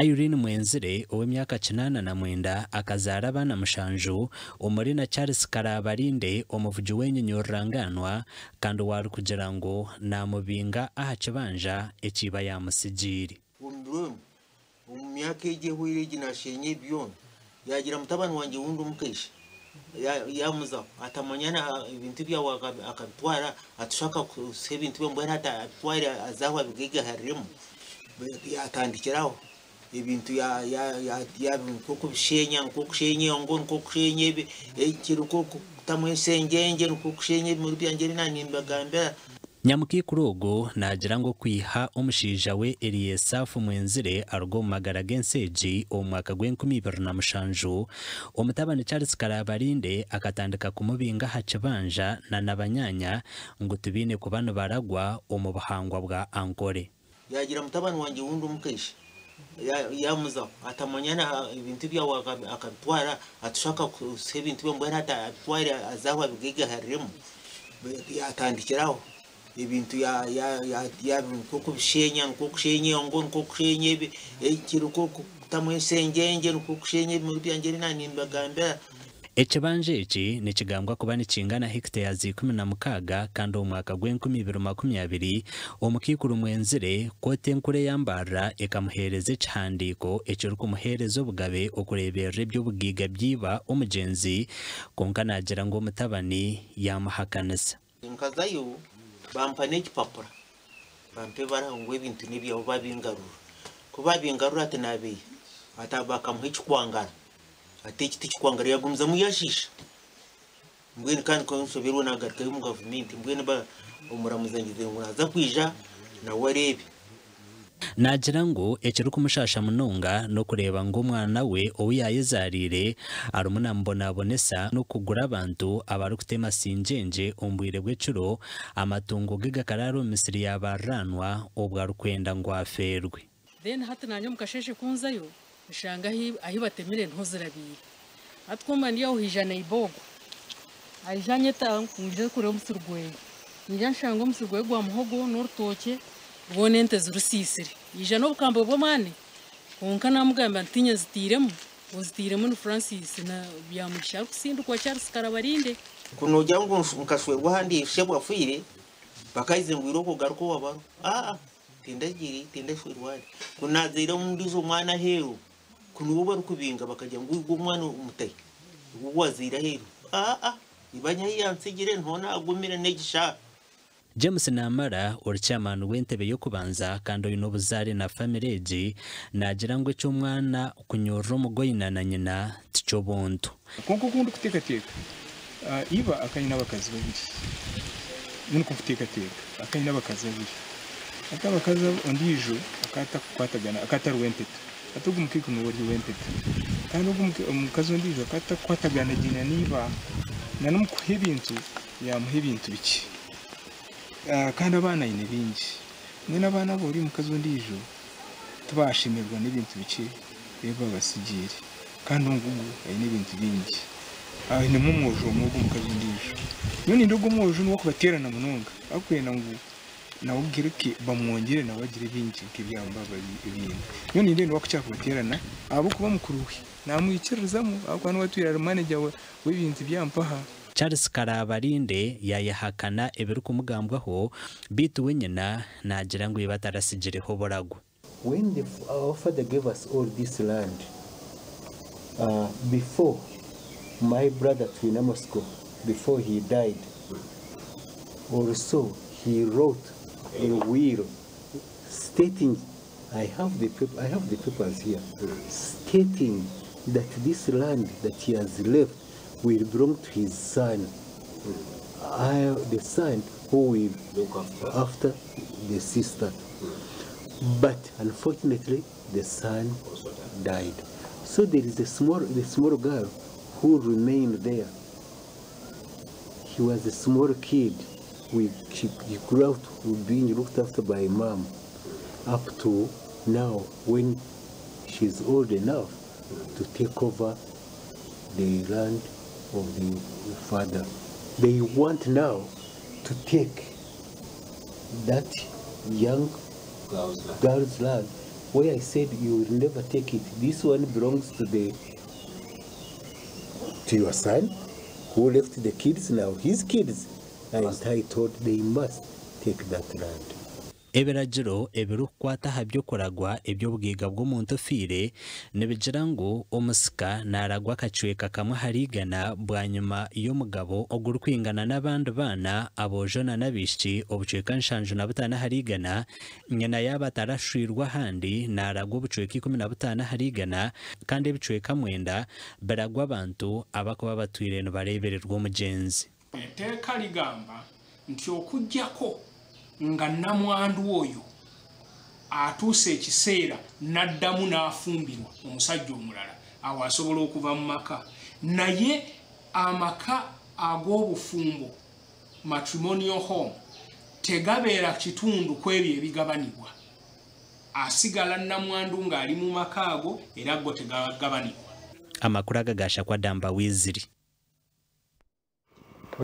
Irene Mwenzire ow'emyaka 89 akazara abana mushanju omuri na Charles Karabarinde omuvugi w'enyenyorranganwa kandi wari kugira ngo namubinga aha kibanja ekiba yamusigiri. Mu myaka igihwire ginashenye byona yagira mutabani wanjye wundi umukesha yamuza atamanyana ibintu byawe akabitwara atushaka kuseba ibintu byo mbona atwara azaho abigega harimo yatandikiraho ibintu ya nko bishenya nko kushenye ngo nko kushenye ikiruko kutamwesengenge nko kushenye muri byangere nanimbagambe Nyamukikurugo nagira ngo kwiha umushija we Eliesafu Mwenzire argo magara genseji omwaka gw'2007 omutabani Charles Karabarinde akatandika kumubinga hacibanja na nabanyanya ngo tubine ku bano baragwa omubuhangwa bwa Ankole. Yagira mutabani wanjye wundi umukesha yamuza atamanyana ibintu byawe akabitwara atushaka kuseba ibintu byo mbona atwara azaho abigega harimo yatandikiraho ibintu ya nko bishenya nko kushenye ngo nko kushenye ikiruko kutamwesengenge nko kushenye muri byangere nanimbagambe. Ekibanje eki nikigambwa kuba nikingana hectares 16 kandi omwaka gw'2020 omukikuru Mwenzire kote nkure yambara ekamuhereza ekihandiko ekiri kumuhereza obugabe okureberera eby'obugiga byiba omugenzi konka nagira ngo omutabani yamuhakanisa. Nkazayo bampa n'ekipapura bampe barangwa ebintu n'ebyaho babingarura kuba bingarura ati nabiye atabakamuha ekikwangara ati ekiti kikwangara yagumiza muyashisha mbwene kandi ko nsoberwa nagaruka mu government mbwene ba umuramuzangize muraza kwija nawe arebe nagira ngo ekiri kumushasha munonga no kureba ngo umwana we oyayezarire arumuna mbonabonesa no kugura abantu abari kutema sinjenje ombwire bw'ecuro amatungo gigakararo Misiri yabaranwa obwa rukwenda ngo aferwe. Then hati nanyo mukasheshe kunzayo bishanga ahi batemire ntozirabira atwoma ndiyo hijana ibogo ajanye ta ngije kure umusurgwe njya nshanga umusurgwe gwa muhogo n'urutoke bone ente zurusisire ija no bukambo bw'amane konka namugamba ntinya zitiremo ni Francis na byamugisha kusindu kwa Charles Karabarinde kuno jangu nkashwerwa handi shebwa fuire bakaize ngwiro ko garuko wabaro tindashwerwa kunazira mundizo mwana hero kuno bari kubinga bakajya ngo umwana umutayi wazira hero ibanya yansigire ntona agumira negisha. James Namara urichairman w'entebe yo kubanza kandi uyu n'obuzare na family egi nagira ngo cy'umwana kunyorora umugoyina na nyina tico bonto konko kundu kutekateka iba akanye n'abakazi babiri none kutekateka akanye n'abakazi babiri akabakaza ondijo akata kwatagana akata ruwentete atugu mukiko no wori wentete kandi umukazi ondijo akata kwatagana gina niba nanum kuhibintu ya muhibintu biki kandi abana ine bingi mwe n'abana bori mukazi ondijo tubashimirwa n'ibintu biki reba basigire kandi ngugu ari n'ibintu bingi ni mumwojo mugo mukazi ondijo none ndogo mwojo no kubaterana munonga akwena ngo nawe ubwireke bamwongere nawe agire bingi k'ibyamba bari ibindi none ndende wakucyaka baterana abo kuba mukuruhi namwikirizamo akwana watwira manager w'ibintu byampaha. Charles Karabarinde yayahakana ebiri kumugambwaho bitu wenyina nagira ngo ibatarasigireho borago. When our father gave us all this land, before my brother Twinamosko, before he died, also he wrote a will stating, I have the papers here, stating that this land that he has left will belong to his son, the son who will look after the sister. But unfortunately, the son died. So there is the small girl who remained there. He was a small kid. He grew up being looked after by mom up to now when she's old enough to take over the land of the father. They want now to take that young girl's land where I said you will never take it. This one belongs to your son, who left the kids. Now his kids are entitled, they must take that land. Ebiragiro ebirukwata habyo kuragwa ebyo bugiga bw'omuntu fire nibigira ngu omusika naragwa kacweka kamwe harigana bwanyuma y'omugabo ogurukwingana n'abandi bana abojona n'abishiki obucweka 75 harigana nyina yaba tarashwirwa handi naragwa obucweka 15 harigana kandi ebicweka 9 biragwa abantu abakuba batwire no barebererwa omugenzi. Etteeka ligamba nti okujjako nga namwandu oyo atuuse ekiseera n'addamu n'afumbirwa omusajja omulala awo asobola okuva mu maka, naye amaka ag'obufumbo matrimonial home tegabeera kitundu kw'ebyo ebigabanibwa, asigala namwandu ng'ali mu maka ago era go tegagabanibwa. Amakuru agagasha kwa Damba Wiziri.